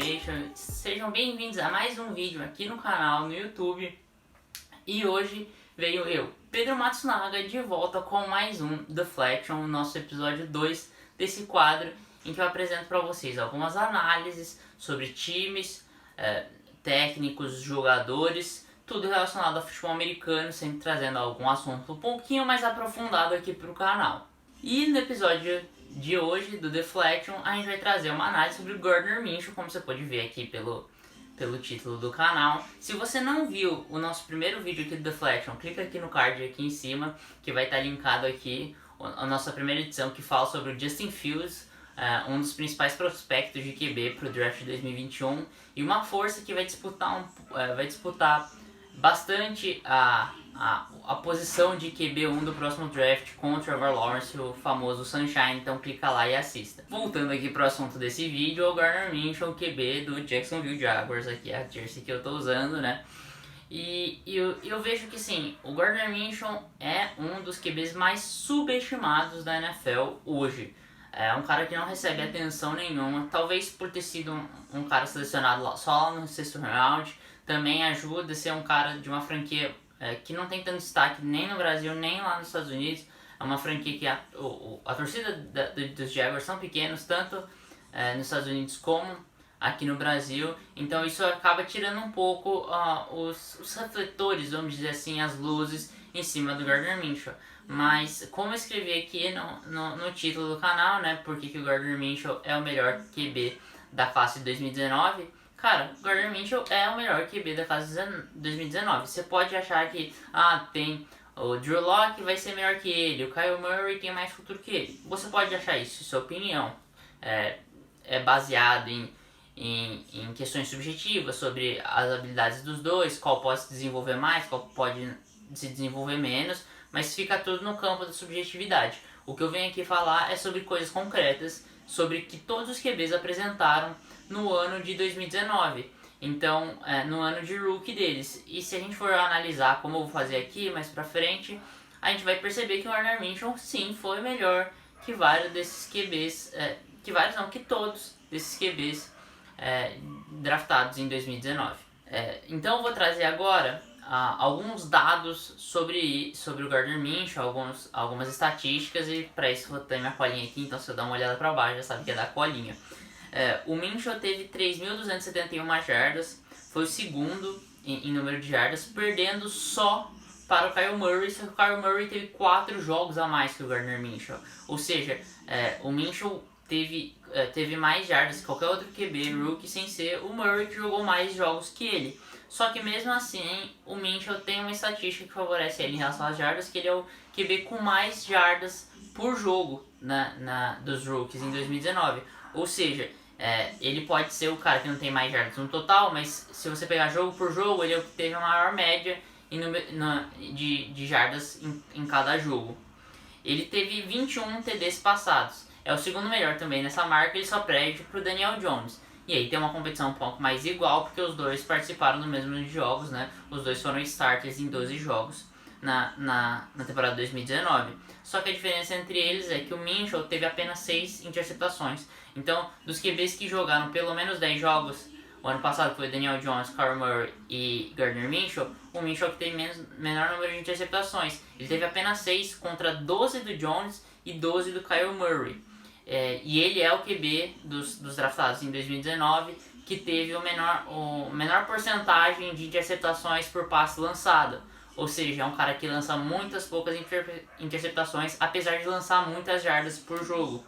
Foundation, sejam bem-vindos a mais um vídeo aqui no canal, no YouTube. E hoje veio eu, Pedro Matsunaga, de volta com mais um Deflection, nosso episódio 2 desse quadro, em que eu apresento para vocês algumas análises sobre times, técnicos, jogadores, tudo relacionado ao futebol americano, sempre trazendo algum assunto um pouquinho mais aprofundado aqui para o canal. E no episódio de hoje do Deflection, a gente vai trazer uma análise sobre o Gardner Minshew, como você pode ver aqui pelo título do canal. Se você não viu o nosso primeiro vídeo aqui do Deflection, clica aqui no card aqui em cima, que vai estar linkado aqui, a nossa primeira edição, que fala sobre o Justin Fields, um dos principais prospectos de QB para o draft de 2021, e uma força que vai disputar bastante a posição de QB1 do próximo draft com o Trevor Lawrence, o famoso Sunshine. Então clica lá e assista. Voltando aqui pro assunto desse vídeo, é o Gardner Minshew, QB do Jacksonville Jaguars, aqui é a jersey que eu tô usando, né? E eu vejo que sim, o Gardner Minshew é um dos QBs mais subestimados da NFL hoje. É um cara que não recebe atenção nenhuma, talvez por ter sido um cara selecionado só lá no sexto round. Também ajuda a ser um cara de uma franquia que não tem tanto destaque nem no Brasil, nem lá nos Estados Unidos. É uma franquia que a torcida dos Jaguars são pequenos, tanto nos Estados Unidos como aqui no Brasil. Então isso acaba tirando um pouco os refletores, vamos dizer assim, as luzes em cima do Gardner Minshew. Mas como eu escrevi aqui no título do canal, né, porque que o Gardner Minshew é o melhor QB da classe de 2019... Cara, o Gardner Minshew é o melhor QB da classe de 2019. Você pode achar que tem o Drew Lock vai ser melhor que ele, o Kyle Murray tem mais futuro que ele. Você pode achar isso, sua opinião. É baseado em questões subjetivas sobre as habilidades dos dois, qual pode se desenvolver mais, qual pode se desenvolver menos, mas fica tudo no campo da subjetividade. O que eu venho aqui falar é sobre coisas concretas, sobre que todos os QBs apresentaram no ano de 2019, então no ano de rookie deles. E se a gente for analisar, como eu vou fazer aqui mais pra frente, a gente vai perceber que o Gardner Minshew sim foi melhor que vários desses QBs, que todos desses QBs draftados em 2019. Então eu vou trazer agora alguns dados sobre o Gardner Minshew, algumas estatísticas, e para isso vou ter minha colinha aqui, então se eu dar uma olhada para baixo já sabe que é da colinha. O Minshew teve 3.271 jardas, foi o segundo em número de jardas, perdendo só para o Kyle Murray, só que o Kyle Murray teve 4 jogos a mais que o Gardner Minshew. Ou seja, o Minshew teve mais jardas que qualquer outro QB rookie, sem ser o Murray, que jogou mais jogos que ele. Só que mesmo assim, o Minshew tem uma estatística que favorece ele em relação às jardas, que ele é o QB com mais jardas por jogo dos rookies em 2019. Ou seja, ele pode ser o cara que não tem mais jardas no total, mas se você pegar jogo por jogo, ele é o que teve a maior média de jardas em cada jogo. Ele teve 21 TDs passados, é o segundo melhor também nessa marca, ele só perde para o Daniel Jones. E aí tem uma competição um pouco mais igual, porque os dois participaram do mesmo número de jogos, né? Os dois foram starters em 12 jogos na temporada 2019. Só que a diferença entre eles é que o Minshew teve apenas 6 interceptações. Então, dos QBs que jogaram pelo menos 10 jogos, o ano passado foi Daniel Jones, Kyle Murray e Gardner Minshew, o Minshew que teve menor número de interceptações. Ele teve apenas 6 contra 12 do Jones e 12 do Kyle Murray. E ele é o QB dos draftados em 2019 que teve o menor porcentagem de interceptações por passe lançado. Ou seja, é um cara que lança muitas poucas interceptações, apesar de lançar muitas jardas por jogo.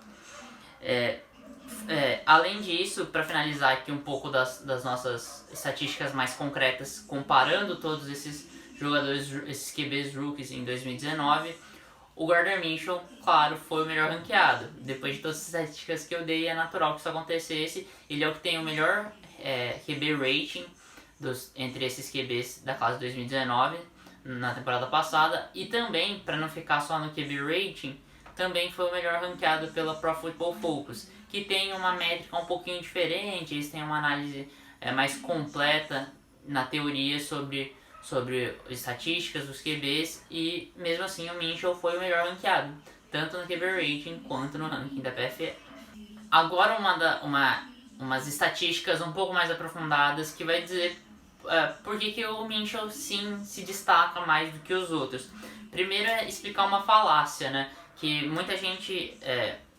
Além disso, para finalizar aqui um pouco das nossas estatísticas mais concretas, comparando todos esses jogadores, esses QBs rookies em 2019, o Gardner Minshew, claro, foi o melhor ranqueado. Depois de todas as estatísticas que eu dei, é natural que isso acontecesse. Ele é o que tem o melhor QB rating entre esses QBs da classe 2019 na temporada passada. E também, para não ficar só no QB rating, também foi o melhor ranqueado pela Pro Football Focus, que tem uma métrica um pouquinho diferente. Eles têm uma análise mais completa na teoria sobre estatísticas dos QBs, e mesmo assim o Minshew foi o melhor ranqueado, tanto no QB rating quanto no ranking da PFF. Agora uma umas estatísticas um pouco mais aprofundadas que vai dizer por que o Minchel sim se destaca mais do que os outros. Primeiro é explicar uma falácia, né? Que muita gente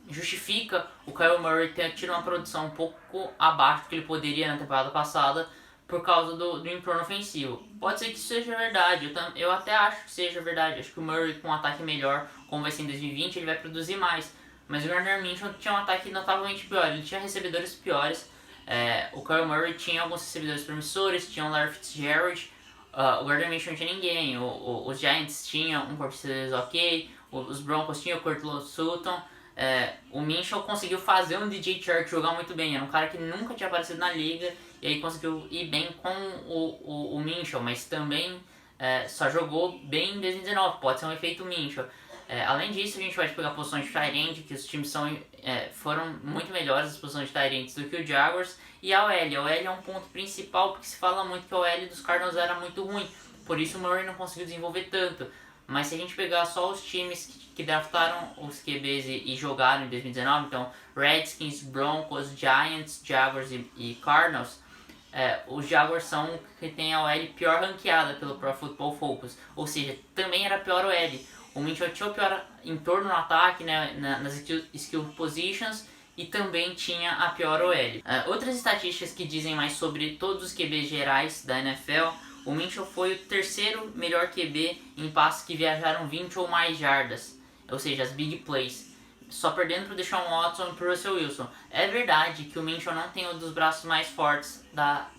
justifica o Kyle Murray ter tido uma produção um pouco abaixo do que ele poderia na temporada passada por causa do entorno ofensivo. Pode ser que isso seja verdade, eu até acho que seja verdade. Acho que o Murray com um ataque melhor, como vai ser em 2020, ele vai produzir mais. Mas o Gardner Minshew tinha um ataque notavelmente pior, ele tinha recebedores piores. O Kyle Murray tinha alguns recebedores promissores, tinha o Larry Fitzgerald, o Gardner Minshew não tinha ninguém, os Giants tinham um corpo de recebedores ok, os Broncos tinham o Courtland Sutton. O Minshew conseguiu fazer um DJ Chark jogar muito bem, era um cara que nunca tinha aparecido na liga, e aí conseguiu ir bem com o Minshew, mas também só jogou bem em 2019, pode ser um efeito Minshew. Além disso, a gente vai pegar posições de tight end, que os times foram muito melhores as posições de tight ends do que o Jaguars, e a OL. A OL é um ponto principal, porque se fala muito que a OL dos Cardinals era muito ruim, por isso o Murray não conseguiu desenvolver tanto. Mas se a gente pegar só os times que draftaram os QBs e jogaram em 2019, então Redskins, Broncos, Giants, Jaguars e Cardinals, os Jaguars são que tem a OL pior ranqueada pelo Pro Football Focus, ou seja, também era a pior OL. O Minchel tinha o pior entorno no ataque, né, nas skill positions, e também tinha a pior OL. Outras estatísticas que dizem mais sobre todos os QBs gerais da NFL, o Minchel foi o terceiro melhor QB em passes que viajaram 20 ou mais jardas, ou seja, as big plays, só perdendo para o Deshaun Watson e para o Russell Wilson. É verdade que o Minchel não tem um dos braços mais fortes da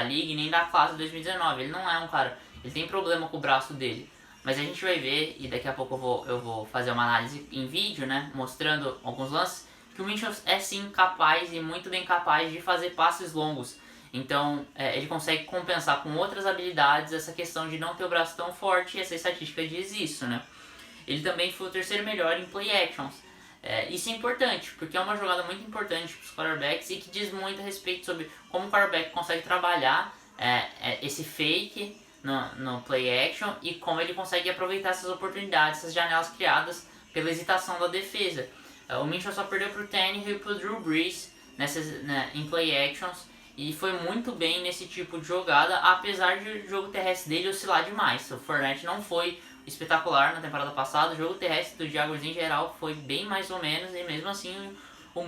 liga e nem da classe de 2019, ele não é um cara, ele tem problema com o braço dele. Mas a gente vai ver, e daqui a pouco eu vou fazer uma análise em vídeo, né, mostrando alguns lances, que o Minchel é sim capaz e muito bem capaz de fazer passes longos. Então ele consegue compensar com outras habilidades essa questão de não ter o braço tão forte, e essa estatística diz isso, né. Ele também foi o terceiro melhor em play actions. Isso é importante, porque é uma jogada muito importante para os quarterbacks e que diz muito a respeito sobre como o quarterback consegue trabalhar esse fake no play action e como ele consegue aproveitar essas oportunidades, essas janelas criadas pela hesitação da defesa. O Minchel só perdeu para o Tannehill e para o Drew Brees em play actions e foi muito bem nesse tipo de jogada, apesar de o jogo terrestre dele oscilar demais. O Fournette não foi espetacular na temporada passada, o jogo terrestre do Jaguars em geral foi bem mais ou menos, e mesmo assim o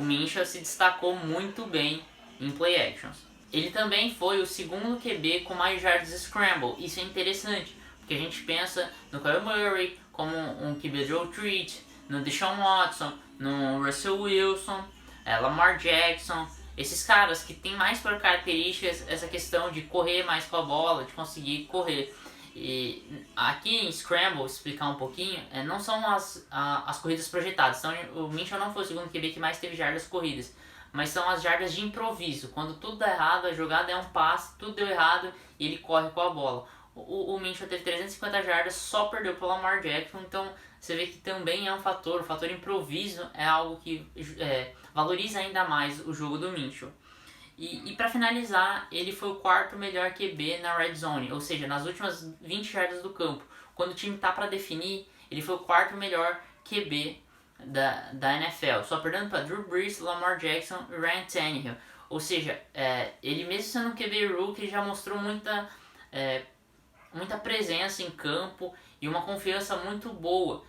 Minchel se destacou muito bem em play actions. Ele também foi o segundo QB com mais jardas scramble. Isso é interessante, porque a gente pensa no Kyle Murray como um QB Joe Treat, no Deshaun Watson, no Russell Wilson, Lamar Jackson, esses caras que tem mais por características essa questão de correr mais com a bola, de conseguir correr. E aqui em Scramble, explicar um pouquinho, não são as corridas projetadas. Então o Minchel não foi o segundo QB que mais teve jardas corridas, mas são as jardas de improviso. Quando tudo dá errado, a jogada é um passe, tudo deu errado e ele corre com a bola. O Minchel teve 350 jardas, só perdeu para o Lamar Jackson, então você vê que também é um fator. O fator improviso é algo que valoriza ainda mais o jogo do Minchel. E para finalizar, ele foi o quarto melhor QB na Red Zone, ou seja, nas últimas 20 jardas do campo. Quando o time tá para definir, ele foi o quarto melhor QB da NFL, só perdendo para Drew Brees, Lamar Jackson e Ryan Tannehill. Ou seja, ele mesmo sendo um QB rookie já mostrou muita presença em campo e uma confiança muito boa.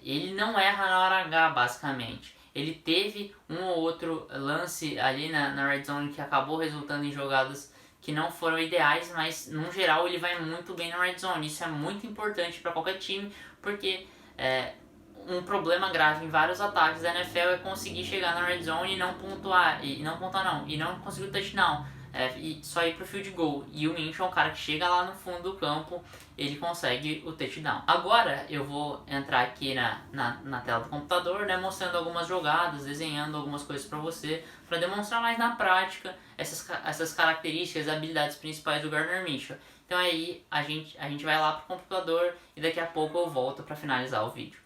Ele não erra na hora H, basicamente. Ele teve um ou outro lance ali na Red Zone que acabou resultando em jogadas que não foram ideais, mas no geral ele vai muito bem na Red Zone. Isso é muito importante para qualquer time, porque um problema grave em vários ataques da NFL é conseguir chegar na Red Zone e não conseguir o touchdown. E só ir pro field goal. E o Minchel é um cara que chega lá no fundo do campo, ele consegue o touchdown. Agora eu vou entrar aqui na tela do computador, né, mostrando algumas jogadas, desenhando algumas coisas para você, para demonstrar mais na prática essas características, habilidades principais do Gardner Minshew. Então aí a gente vai lá pro computador e daqui a pouco eu volto para finalizar o vídeo.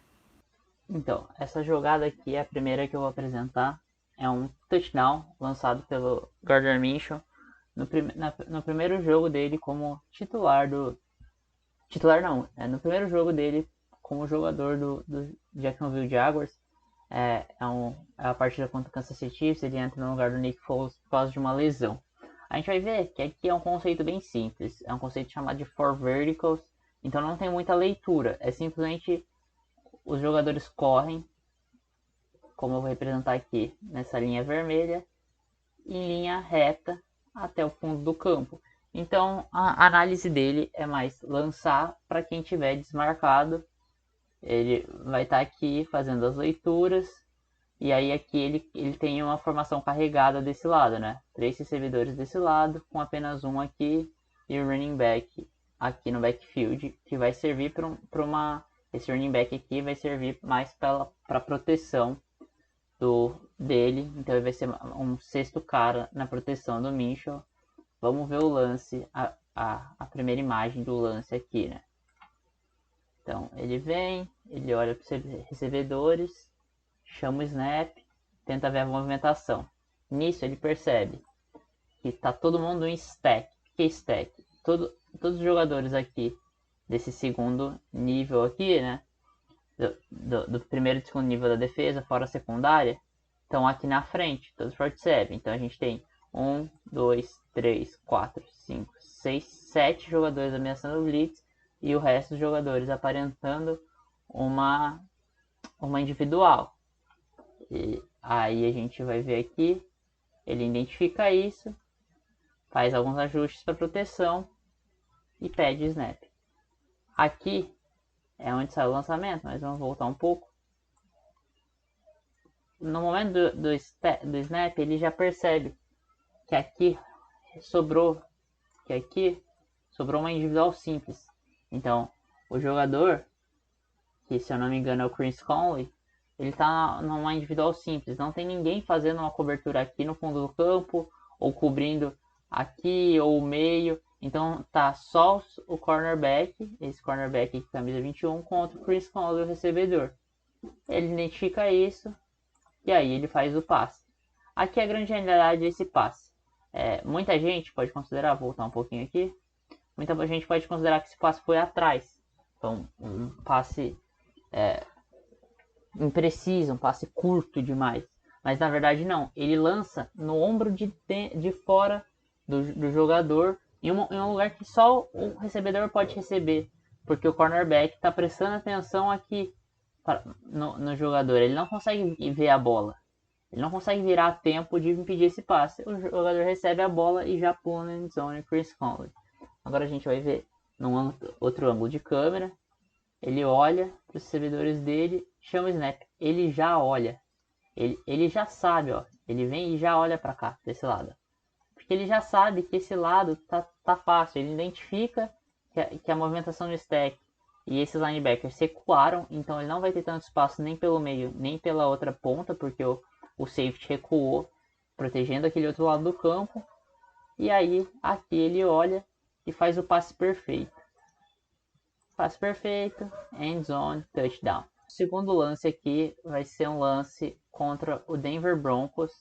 Então, essa jogada aqui é a primeira que eu vou apresentar. É um touchdown lançado pelo Gardner Minshew no primeiro jogo dele como titular no primeiro jogo dele como jogador do Jacksonville Jaguars. É a partida contra o Kansas City Chiefs, ele entra no lugar do Nick Foles por causa de uma lesão. A gente vai ver que aqui é um conceito bem simples, é um conceito chamado de four verticals, então não tem muita leitura, é simplesmente os jogadores correm, como eu vou representar aqui nessa linha vermelha, em linha reta até o fundo do campo. Então a análise dele é mais lançar para quem tiver desmarcado. Ele vai estar aqui fazendo as leituras. E aí aqui ele tem uma formação carregada desse lado, né? 3 recebedores desse lado, com apenas um aqui e o running back aqui no backfield, que vai servir para uma... Esse running back aqui vai servir mais para proteção dele, então ele vai ser um sexto cara na proteção do Mitchell. Vamos ver o lance, a primeira imagem do lance aqui, né? Então ele vem, ele olha para os recebedores, chama o snap, tenta ver a movimentação. Nisso ele percebe que tá todo mundo em stack. O que é stack? Todos os jogadores aqui desse segundo nível aqui, né? Do primeiro e segundo nível da defesa, fora a secundária, estão aqui na frente, todos front seven. Então a gente tem 1, 2, 3, 4, 5, 6, 7 jogadores ameaçando o blitz e o resto dos jogadores aparentando uma individual. E aí a gente vai ver aqui, ele identifica isso, faz alguns ajustes para proteção e pede snap. Aqui é onde sai o lançamento, mas vamos voltar um pouco. No momento do snap, ele já percebe que aqui sobrou uma individual simples. Então, o jogador, que se eu não me engano é o Chris Conley, ele está numa individual simples. Não tem ninguém fazendo uma cobertura aqui no fundo do campo, ou cobrindo aqui, ou o meio. Então tá só o cornerback, esse cornerback aqui, camisa 21, contra o Chris Conley, o recebedor. Ele identifica isso, e aí ele faz o passe. Aqui a grande realidade é esse passe. Muita gente pode considerar, vou voltar um pouquinho aqui, muita gente pode considerar que esse passe foi atrás. Então, um passe impreciso, um passe curto demais. Mas na verdade não, ele lança no ombro de fora do jogador em um lugar que só o recebedor pode receber, porque o cornerback está prestando atenção aqui no jogador, ele não consegue ver a bola, ele não consegue virar a tempo de impedir esse passe, o jogador recebe a bola e já pula na end zone Chris Conley. Agora a gente vai ver num outro ângulo de câmera, ele olha para os recebedores dele, chama o snap, ele já olha, ele já sabe, ó, ele vem e já olha para cá, desse lado, porque ele já sabe que esse lado tá fácil, ele identifica que a movimentação no stack e esses linebackers recuaram, então ele não vai ter tanto espaço nem pelo meio, nem pela outra ponta, porque o safety recuou, protegendo aquele outro lado do campo, e aí aqui ele olha e faz o passe perfeito. Passe perfeito, end zone, touchdown. O segundo lance aqui vai ser um lance contra o Denver Broncos,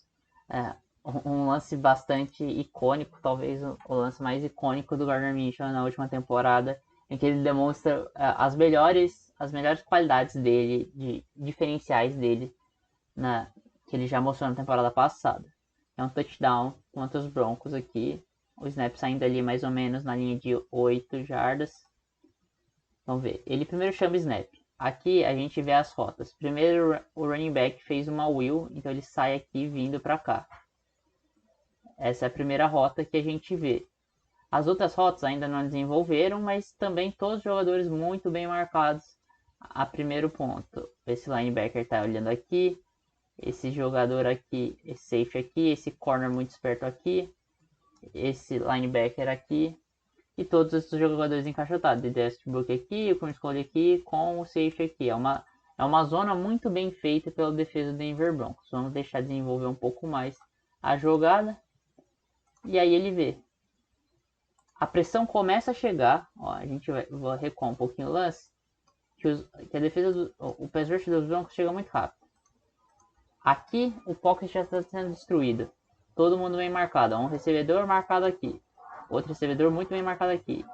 um lance bastante icônico, talvez o lance mais icônico do Gardner Minshew na última temporada, em que ele demonstra as melhores qualidades dele, de diferenciais dele, que ele já mostrou na temporada passada. É um touchdown contra os Broncos aqui, o snap saindo ali mais ou menos na linha de 8 jardas. Vamos ver, ele primeiro chama snap. Aqui a gente vê as rotas. Primeiro o running back fez uma wheel, então ele sai aqui vindo para cá. Essa é a primeira rota que a gente vê. As outras rotas ainda não desenvolveram, mas também todos os jogadores muito bem marcados a primeiro ponto. Esse linebacker está olhando aqui, esse jogador aqui, esse safety aqui, esse corner muito esperto aqui, esse linebacker aqui, e todos esses jogadores encaixotados. De Westbrook aqui, o Chris Conley aqui, com o safety aqui. É uma zona muito bem feita pela defesa do Denver Broncos. Vamos deixar desenvolver um pouco mais a jogada. E aí ele vê. A pressão começa a chegar. Ó, a gente vou recuar um pouquinho o lance. Que a defesa o pass rush dos Broncos chega muito rápido. Aqui o pocket já está sendo destruído. Todo mundo bem marcado. Um recebedor marcado aqui. Outro recebedor muito bem marcado aqui.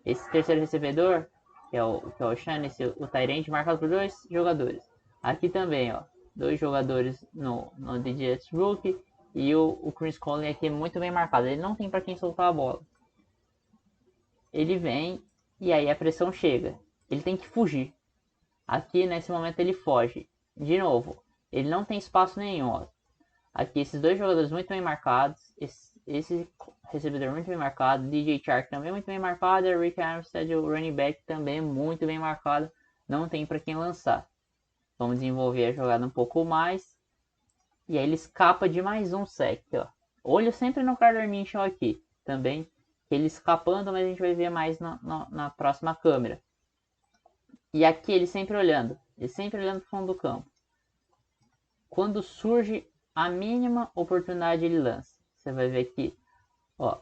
Esse terceiro recebedor, que é o Shan, o Tyrant, marcado por 2 jogadores. Aqui também, ó. dois jogadores no DJ Brook e o Chris Collins aqui muito bem marcado. Ele não tem para quem soltar a bola. Ele vem e aí a pressão chega. Ele tem que fugir. Aqui nesse momento ele foge. De novo, ele não tem espaço nenhum. Ó. Aqui esses dois jogadores muito bem marcados. Esse recebedor muito bem marcado. DJ Chark também muito bem marcado. E Rick Armstead, o running back, também muito bem marcado. Não tem para quem lançar. Vamos desenvolver a jogada um pouco mais. E aí ele escapa de mais um sec. Ó. Olho sempre no Gardner Minshew aqui. Também ele escapando, mas a gente vai ver mais na próxima câmera. E aqui ele sempre olhando. Ele sempre olhando para o fundo do campo. Quando surge a mínima oportunidade, ele lança. Você vai ver aqui, ó,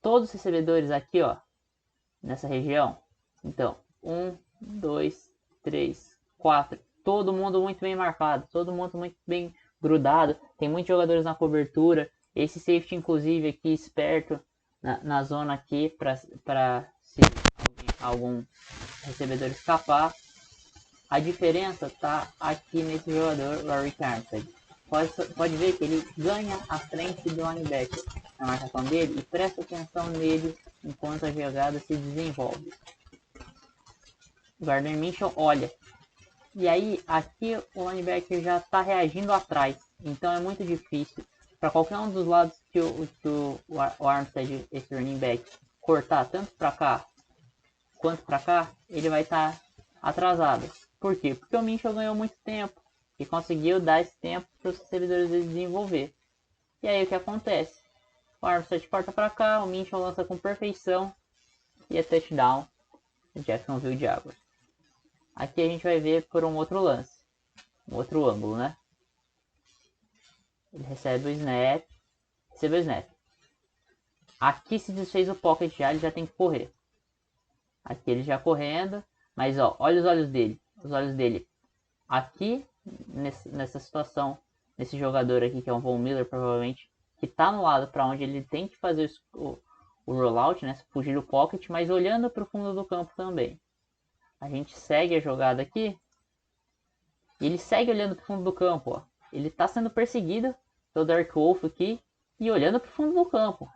todos os recebedores aqui, ó, nessa região. Então, 1, 2, 3, 4. Todo mundo muito bem marcado. Todo mundo muito bem grudado. Tem muitos jogadores na cobertura. Esse safety, inclusive, aqui esperto na zona aqui para se algum recebedor escapar. A diferença tá aqui nesse jogador, Larry Armstead. Pode ver que ele ganha a frente do linebacker na marcação dele e presta atenção nele enquanto a jogada se desenvolve. O Gardner Minshew olha. E aí, aqui o linebacker já está reagindo atrás. Então é muito difícil para qualquer um dos lados que o Armstead, esse running back, cortar tanto para cá quanto para cá, ele vai estar atrasado. Por quê? Porque o Minshew ganhou muito tempo e conseguiu dar esse tempo para os recebedores desenvolver. E aí o que acontece? O Armstead corta para cá, o Minshew lança com perfeição e é touchdown do Jacksonville Jaguars. Aqui a gente vai ver por um outro lance, um outro ângulo, né? Ele recebe o snap, recebeu o snap. Aqui se desfez o pocket já, ele já tem que correr. Aqui ele já correndo, mas ó, olha os olhos dele. Os olhos dele aqui, nessa situação, nesse jogador aqui, que é um Von Miller, provavelmente, que tá no lado para onde ele tem que fazer o rollout, né? Fugir do pocket, mas olhando para o fundo do campo também. A gente segue a jogada aqui. E ele segue olhando para o fundo do campo, ó. Ele tá sendo perseguido pelo Dark Wolf aqui e olhando para o fundo do campo.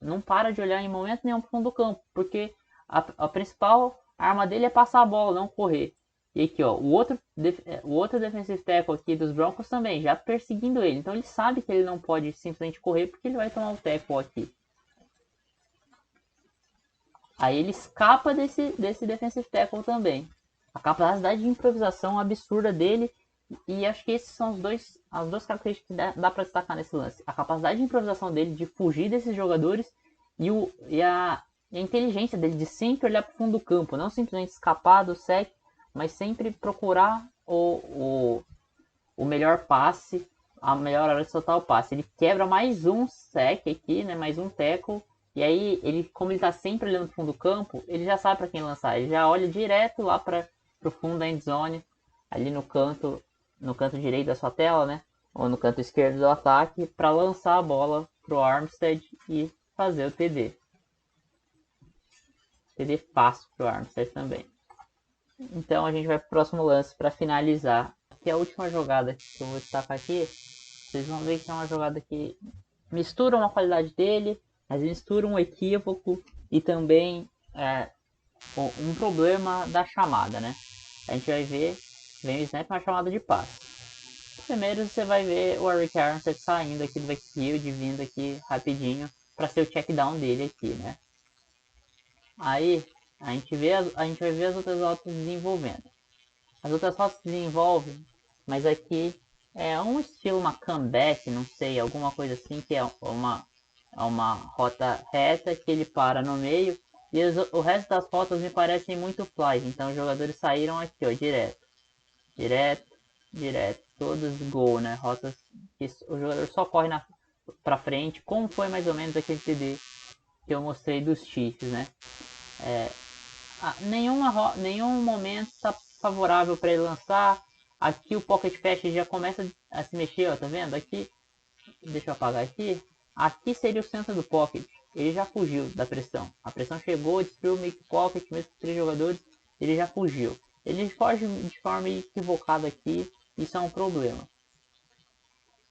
Não para de olhar em momento nenhum para o fundo do campo, porque a principal arma dele é passar a bola, não correr. E aqui, ó, o outro defensive tackle aqui dos Broncos também, já perseguindo ele. Então ele sabe que ele não pode simplesmente correr, porque ele vai tomar o tackle aqui. Aí ele escapa desse defensive tackle também. A capacidade de improvisação absurda dele. E acho que esses são as duas características que dá para destacar nesse lance. A capacidade de improvisação dele, de fugir desses jogadores. E a inteligência dele de sempre olhar para o fundo do campo. Não simplesmente escapar do sec, mas sempre procurar o melhor passe, a melhor hora de soltar o passe. Ele quebra mais um sec aqui, né? Mais um tackle. E aí, como ele está sempre olhando para o fundo do campo, ele já sabe para quem lançar. Ele já olha direto lá para o fundo da endzone, ali no canto direito da sua tela, né? Ou no canto esquerdo do ataque, para lançar a bola para o Armstead e fazer o TD. TD fácil para o Armstead também. Então a gente vai para o próximo lance para finalizar. Que é a última jogada que eu vou destacar aqui. Vocês vão ver que é uma jogada que mistura uma qualidade dele, mas mistura um equívoco e também um problema da chamada, né? A gente vai ver, vem o snap uma chamada de passe. Primeiro você vai ver o Rick Armstead saindo aqui do backfield, vindo aqui rapidinho para ser o check down dele aqui, né? Aí a gente vai ver as outras rotas desenvolvendo. As outras rotas se desenvolvem, mas aqui é um estilo, uma comeback, não sei, alguma coisa assim, que é uma rota reta que ele para no meio. E o resto das rotas me parecem muito flies, então os jogadores saíram aqui, ó, direto, todos gol, né? Rotas que o jogador só corre pra frente, como foi mais ou menos aquele TD que eu mostrei dos Chiefs, né? Nenhum momento está favorável para ele lançar. Aqui o Pocket Pass já começa a se mexer, ó, tá vendo? Aqui, deixa eu apagar aqui. Aqui seria o centro do Pocket. Ele já fugiu da pressão. A pressão chegou, destruiu o meio Pocket, mesmo com 3 jogadores, ele já fugiu. Ele foge de forma equivocada aqui, isso é um problema.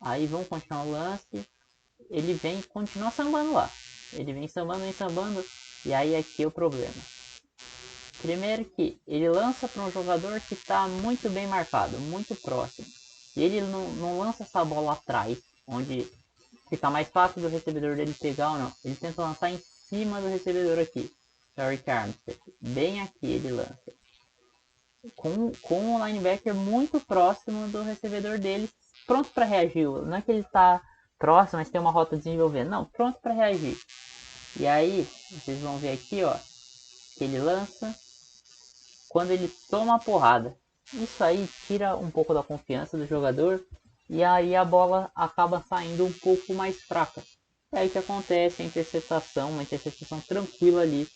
Aí vamos continuar o lance. Ele vem e continua sambando lá. Ele vem sambando. E aí aqui é o problema. Primeiro que ele lança para um jogador que está muito bem marcado, muito próximo. E ele não lança essa bola atrás, onde fica mais fácil do recebedor dele pegar ou não. Ele tenta lançar em cima do recebedor aqui. Eric Armstead. Bem aqui ele lança. Com o linebacker muito próximo do recebedor dele, pronto para reagir. Não é que ele está próximo, mas tem uma rota desenvolvendo. Não, pronto para reagir. E aí, vocês vão ver aqui, ó, que ele lança quando ele toma a porrada. Isso aí tira um pouco da confiança do jogador e aí a bola acaba saindo um pouco mais fraca. É aí que acontece a interceptação, uma interceptação tranquila ali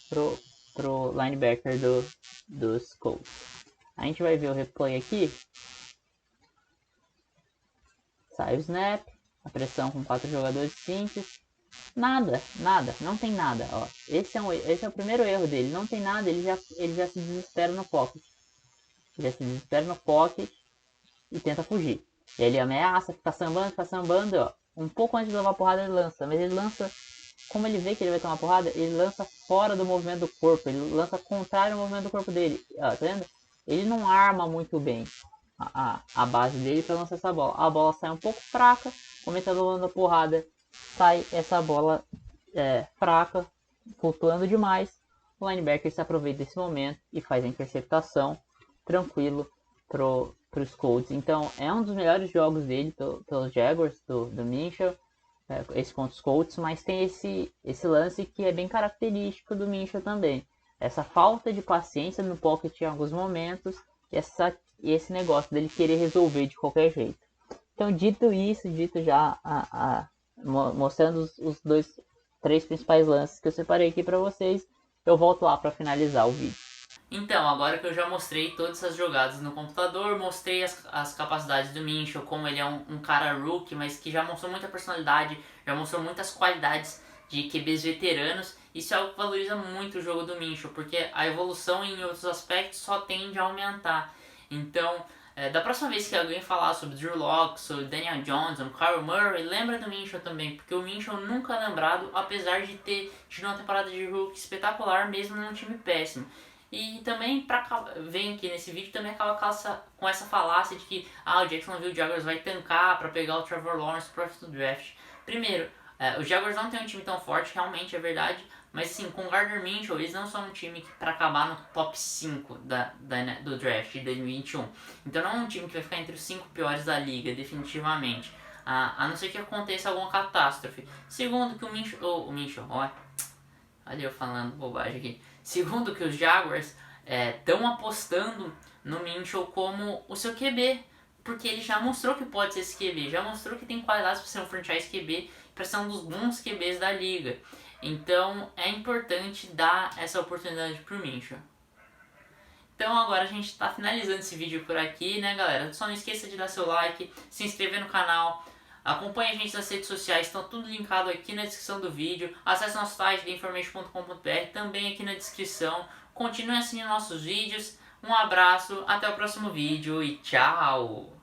pro linebacker dos Colts. A gente vai ver o replay aqui. Sai o snap, a pressão com 4 jogadores simples. Nada, não tem nada. Ó. Esse é o primeiro erro dele. Não tem nada, ele já se desespera no pocket. Ele já se desespera no pocket e tenta fugir. E ele ameaça, fica sambando, ó. Um pouco antes de levar a porrada ele lança, mas ele lança, como ele vê que ele vai tomar porrada, ele lança fora do movimento do corpo, ele lança contrário ao movimento do corpo dele. Ó, tá vendo? Ele não arma muito bem a base dele para lançar essa bola. A bola sai um pouco fraca, como ele tá levando a porrada, sai essa bola fraca, flutuando demais. O linebacker se aproveita desse momento e faz a interceptação tranquilo pros Colts. Então é um dos melhores jogos dele pelos Jaguars, do Minshew, esse contra os Colts, mas tem esse lance que é bem característico do Minshew também. Essa falta de paciência no pocket em alguns momentos e esse negócio dele querer resolver de qualquer jeito. Então, dito já mostrando os três principais lances que eu separei aqui para vocês, eu volto lá para finalizar o vídeo. Então, agora que eu já mostrei todas essas jogadas no computador, mostrei as capacidades do Minshew, como ele é um cara rookie, mas que já mostrou muita personalidade, já mostrou muitas qualidades de QBs veteranos. Isso é algo que valoriza muito o jogo do Minshew, porque a evolução em outros aspectos só tende a aumentar. Então, da próxima vez que alguém falar sobre Drew Lock, sobre Daniel Jones, sobre Kyler Murray, lembra do Minshew também, porque o Minshew nunca é lembrado, apesar de ter tido uma temporada de rookie espetacular, mesmo num time péssimo. E também, vem aqui nesse vídeo, também acaba com essa falácia de que o Jacksonville Jaguars vai tancar para pegar o Trevor Lawrence pro próximo draft. Primeiro, os Jaguars não tem um time tão forte, realmente é verdade, mas sim, com o Gardner Minshew, eles não são um time para acabar no top 5 do draft de 2021. Então não é um time que vai ficar entre os 5 piores da liga, definitivamente. A não ser que aconteça alguma catástrofe. Segundo que o Minshew, olha eu falando bobagem aqui. Segundo que os Jaguars estão apostando no Minshew como o seu QB, porque ele já mostrou que pode ser esse QB, já mostrou que tem qualidades para ser um franchise QB, para ser um dos bons QBs da liga. Então é importante dar essa oportunidade pro Minshew. Então agora a gente está finalizando esse vídeo por aqui, né, galera? Só não esqueça de dar seu like, se inscrever no canal. Acompanhe a gente nas redes sociais, estão tudo linkado aqui na descrição do vídeo. Acesse nosso site theinformation.com.br, também aqui na descrição. Continue assistindo nossos vídeos. Um abraço, até o próximo vídeo e tchau!